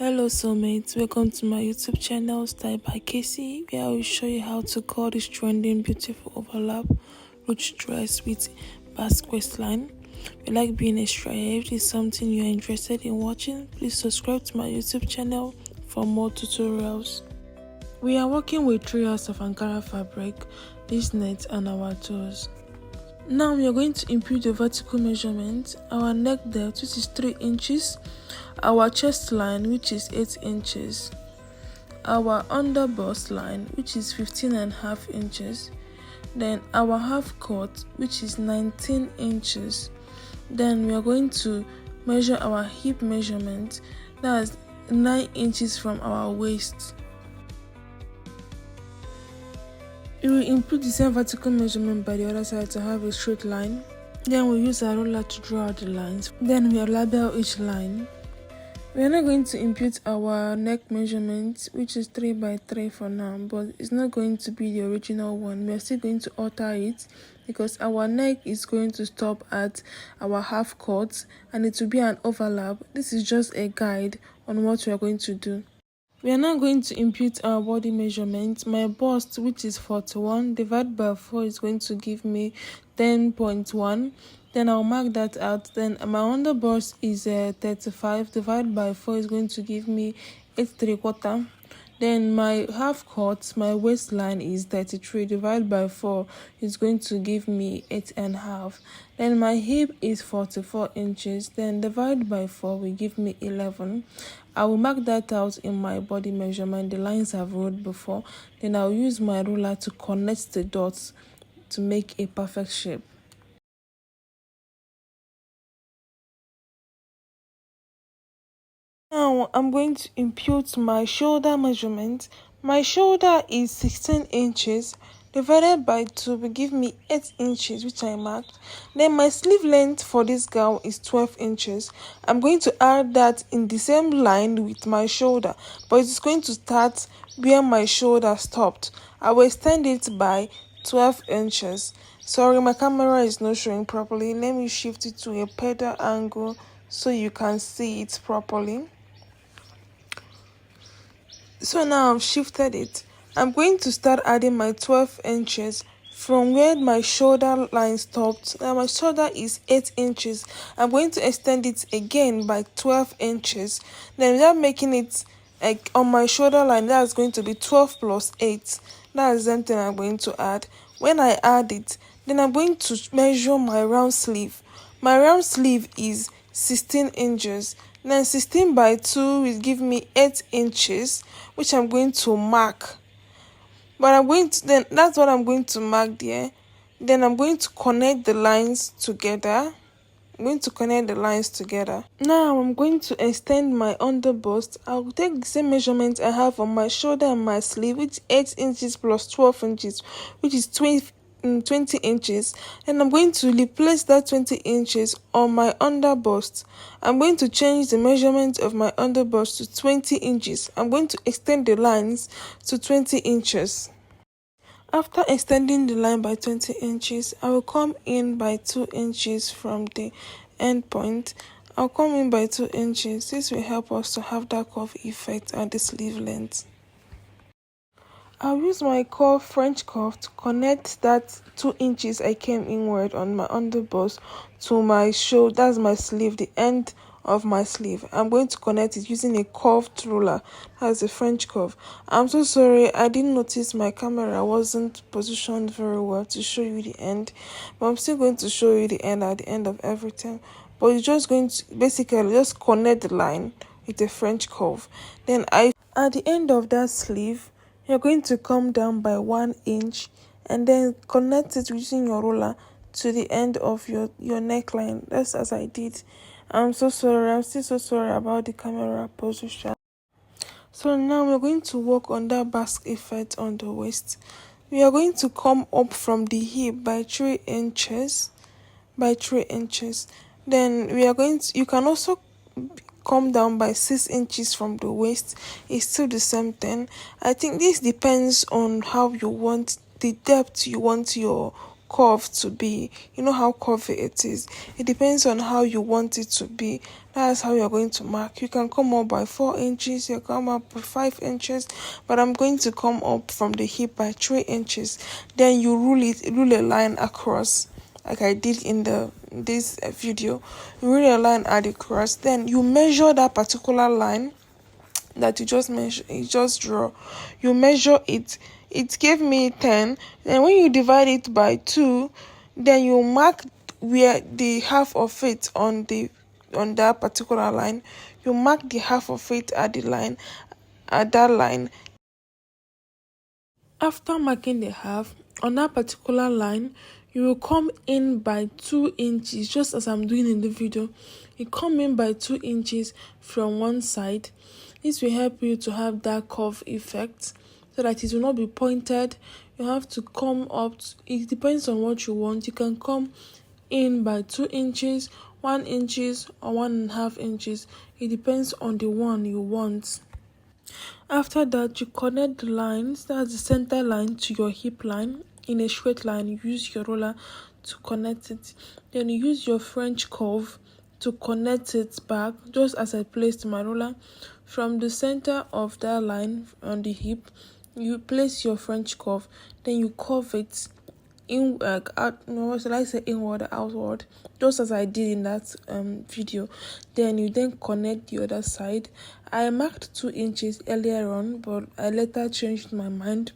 Hello soulmates, welcome to my YouTube channel Style by Kcee, where I will show you how to cut this trending beautiful overlap ruched dress with basque waistline. If you like being extra, if this is something you are interested in watching, please subscribe to my YouTube channel for more tutorials. We are working with 3 yards of Ankara fabric, this net and our toes. Now we are going to impute the vertical measurement, our neck depth which is 3 inches, our chest line which is 8 inches, our under bust line which is 15.5 inches, then our half cut which is 19 inches. Then we are going to measure our hip measurement, that's 9 inches from our waist. We will input the same vertical measurement by the other side to have a straight line. Then we use our ruler to draw out the lines. Then we label each line. We are not going to impute our neck measurement, which is 3 by 3 for now, but it's not going to be the original one. We are still going to alter it because our neck is going to stop at our half cut and it will be an overlap. This is just a guide on what we are going to do. We are now going to impute our body measurement. My bust, which is 41, divided by 4 is going to give me 10.1. Then I'll mark that out. Then my under bust is 35, divided by 4 is going to give me 8.75. Then my half cut, my waistline is 33, divided by 4 is going to give me 8.5. Then my hip is 44 inches, then divided by 4 will give me 11. I will mark that out in my body measurement. The lines I've ruled before. Then I'll use my ruler to connect the dots to make a perfect shape. Now I'm going to impute my shoulder measurement. My shoulder is 16 inches, divided by 2 will give me 8 inches, which I marked. Then my sleeve length for this gown is 12 inches. I'm going to add that in the same line with my shoulder, but it's going to start where my shoulder stopped. I will extend it by 12 inches. Sorry, my camera is not showing properly. Let me shift it to a better angle so you can see it properly. So now I've shifted it. I'm going to start adding my 12 inches from where my shoulder line stopped. Now my shoulder is 8 inches. I'm going to extend it again by 12 inches. Then without making it like on my shoulder line, that's going to be 12 plus 8. That's the same thing I'm going to add. When I add it, then I'm going to measure my round sleeve. My round sleeve is 16 inches. Then 16 by 2 will give me 8 inches, which I'm going to mark. But that's what I'm going to mark there. Then I'm going to connect the lines together. Now I'm going to extend my under bust. I'll take the same measurement I have on my shoulder and my sleeve, which is 8 inches plus 12 inches, which is 20 inches, and I'm going to replace that 20 inches on my under bust. I'm going to change the measurement of my under bust to 20 inches. I'm going to extend the lines to 20 inches. After extending the line by 20 inches, I will come in by 2 inches from the end point. I'll come in by 2 inches. This will help us to have that curve effect at the sleeve length. I'll use my French curve to connect that 2 inches I came inward on my under bust to my shoulder, that's my sleeve, the end of my sleeve. I'm going to connect it using a curved ruler, that's a French curve. I'm so sorry, I didn't notice my camera wasn't positioned very well to show you the end, but I'm still going to show you the end at the end of everything. But you're just going to basically just connect the line with a French curve. Then at the end of that sleeve, you're going to come down by 1 inch and then connect it using your ruler to the end of your neckline. That's as I did. I'm so sorry. I'm still so sorry about the camera position. So now we're going to work on that basque effect on the waist. We are going to come up from the hip by 3 inches. Then we are going to, you can also come down by 6 inches from the waist. It's still the same thing. I think this depends on how you want the depth you want your curve to be. You know how curvy it is. It depends on how you want it to be. That's how you're going to mark. You can come up by 4 inches, you can come up by 5 inches, but I'm going to come up from the hip by 3 inches. Then you rule a line across like I did in this video. You rule a line at the cross, then you measure that particular line that you just draw. You measure it. It gave me 10. Then when you divide it by 2, then you mark where the half of it on that particular line. You mark the half of it at that line. After marking the half on that particular line, you will come in by 2 inches, just as I'm doing in the video. You come in by 2 inches from one side. This will help you to have that curve effect so that it will not be pointed. You have to come up. It depends on what you want. You can come in by 2 inches, 1 inches, or 1.5 inches. It depends on the one you want. After that, you connect the lines, that's the center line, to your hip line in a straight line. You use your roller to connect it. Then you use your French curve to connect it back, just as I placed my roller. From the center of that line on the hip, you place your French curve, then you curve it in should I say inward or outward, just as I did in that video. Then you connect the other side. I marked 2 inches earlier on, but I later changed my mind.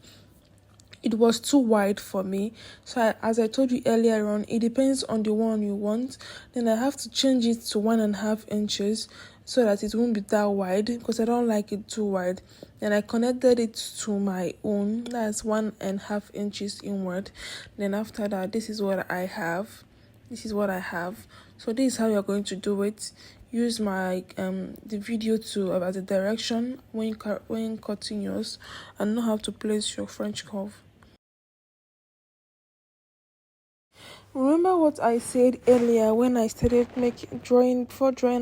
It was too wide for me, so as I told you earlier on, it depends on the one you want. Then I have to change it to 1.5 inches so that it won't be that wide, because I don't like it too wide. Then I connected it to my own, that's 1.5 inches inward. Then after that, this is what I have. So this is how you're going to do it. Use my the video to as a direction when cutting yours, and know how to place your French curve. Remember what I said earlier when I started drawing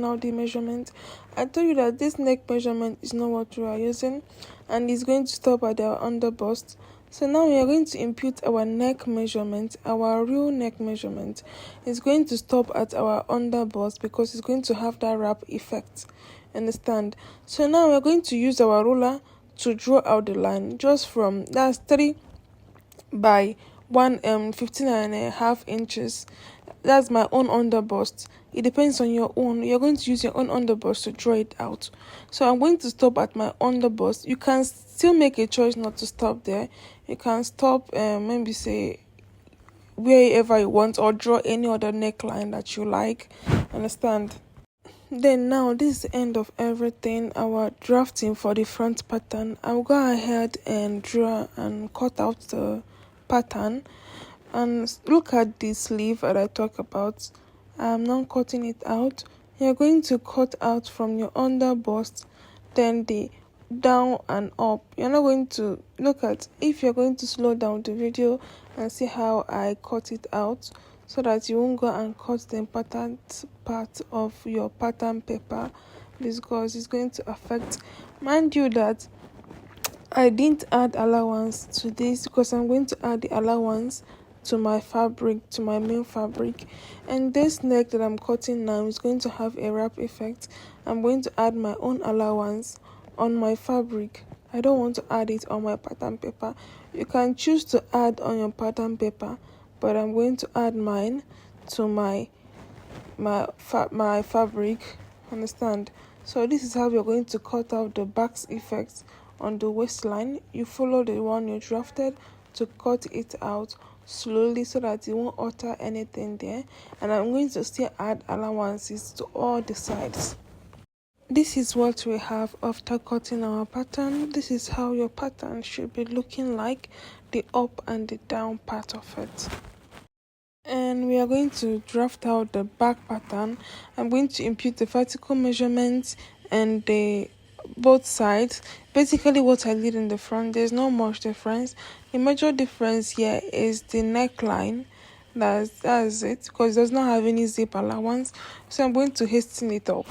out the measurement? I told you that this neck measurement is not what we are using, and it's going to stop at our under bust. So now we are going to impute our neck measurement, our real neck measurement. It's going to stop at our under bust because it's going to have that wrap effect. Understand? So now we are going to use our ruler to draw out the line, just from that's 3 by 15.5 inches. That's my own under bust. It depends on your own. You're going to use your own under bust to draw it out. So I'm going to stop at my under bust. You can still make a choice not to stop there. You can stop maybe say wherever you want, or draw any other neckline that you like. Understand? Then now this is the end of everything, our drafting for the front pattern. I'll go ahead and draw and cut out the pattern, and look at the sleeve that I talk about. I'm now cutting it out. You're going to cut out from your under bust, then the down and up. You're not going to look at, if you're going to slow down the video and see how I cut it out, so that you won't go and cut the important part of your pattern paper, because it's going to affect. Mind you that I didn't add allowance to this, because I'm going to add the allowance to my fabric, to my main fabric. And this neck that I'm cutting now is going to have a wrap effect. I'm going to add my own allowance on my fabric. I don't want to add it on my pattern paper. You can choose to add on your pattern paper, but I'm going to add mine to my fabric. Understand? So this is how you're going to cut out the Basque effects on the waistline. You follow the one you drafted to cut it out slowly so that it won't alter anything there. And I'm going to still add allowances to all the sides. This is what we have after cutting our pattern. This is how your pattern should be looking like, the up and the down part of it. And we are going to draft out the back pattern. I'm going to impute the vertical measurements and the both sides. Basically what I did in the front, there's not much difference. The major difference here is the neckline. That's it, because it does not have any zip allowance, so I'm going to hasten it up.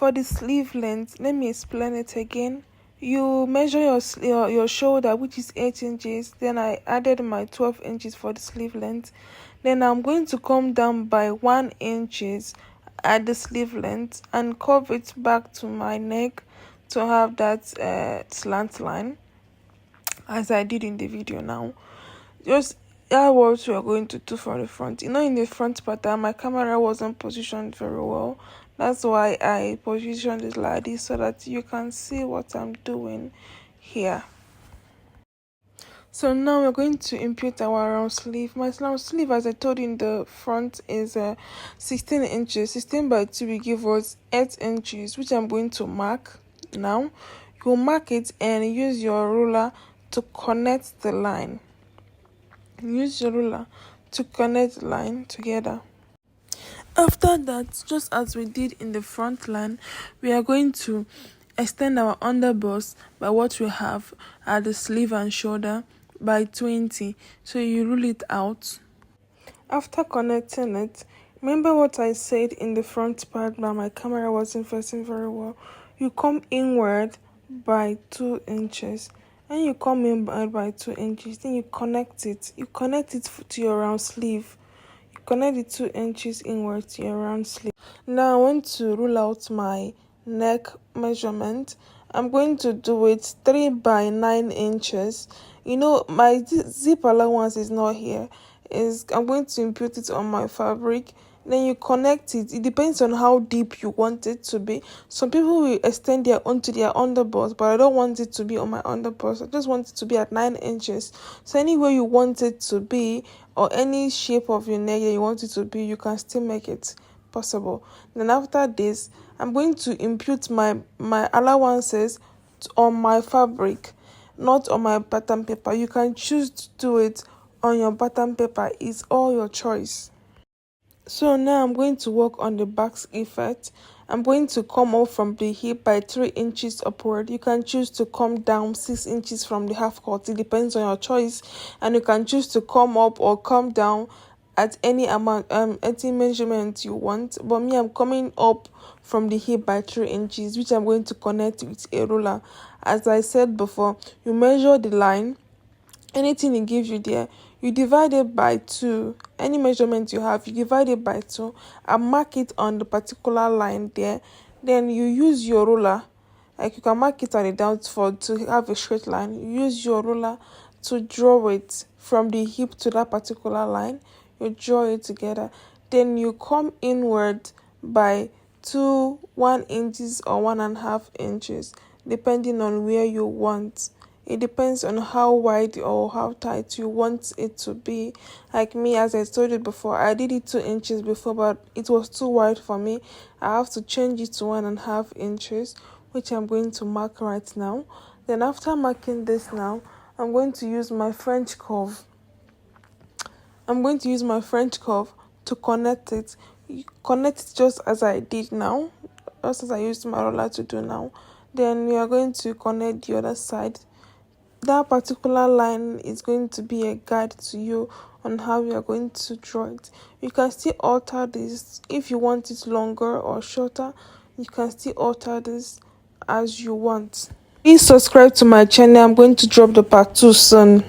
For the sleeve length, let me explain it again. You measure your shoulder, which is 8 inches. Then I added my 12 inches for the sleeve length. Then I'm going to come down by 1 inches at the sleeve length and curve it back to my neck to have that slant line, as I did in the video now. Just that what we are going to do for the front. In the front pattern, my camera wasn't positioned very well. That's why I positioned it like this, so that you can see what I'm doing here. So now we're going to impute our round sleeve. My round sleeve, as I told you in the front, is 16 inches. 16 by 2 will give us 8 inches, which I'm going to mark now. You mark it and use your ruler to connect the line. Use your ruler to connect the line together. After that, just as we did in the front line, we are going to extend our underbust by what we have at the sleeve and shoulder by 20. So you rule it out. After connecting it, remember what I said in the front part, but my camera wasn't facing very well. You come inward by 2 inches. And you come in by 2 inches. Then you connect it. You connect it to your round sleeve. Connect the 2 inches inward to your round sleeve. Now I want to rule out my neck measurement. I'm going to do it 3 by 9 inches. My zip allowance is not here. I'm going to impute it on my fabric. Then you connect it. It depends on how deep you want it to be. Some people will extend onto their underbust, but I don't want it to be on my underbust. I just want it to be at 9 inches. So anywhere you want it to be, or any shape of your neck that you want it to be, you can still make it possible. Then after this, I'm going to impute my allowances on my fabric, not on my pattern paper. You can choose to do it on your pattern paper. It's all your choice. So now I'm going to work on the Basque effect. I'm going to come up from the hip by 3 inches upward. You can choose to come down 6 inches from the half cut. It depends on your choice. And you can choose to come up or come down at any amount, any measurement you want. But me, I'm coming up from the hip by 3 inches, which I'm going to connect with a ruler. As I said before, you measure the line. Anything it gives you there, you divide it by 2. Any measurement you have, you divide it by 2 and mark it on the particular line there. Then you use your ruler, like you can mark it on the down to have a straight line. You use your ruler to draw it from the hip to that particular line. You draw it together. Then you come inward by 1 inches or 1.5 inches, depending on where you want. It depends on how wide or how tight you want it to be. Like me, as I told you before, I did it 2 inches before, but it was too wide for me. I have to change it to 1.5 inches, which I'm going to mark right now. Then after marking this now, I'm going to use my French curve. To connect it. You connect it just as I did now, just as I used my roller to do now. Then we are going to connect the other side. That particular line is going to be a guide to you on how you are going to draw it. You can still alter this if you want it longer or shorter. You can still alter this as you want. Please subscribe to my channel. I'm going to drop the part 2 soon.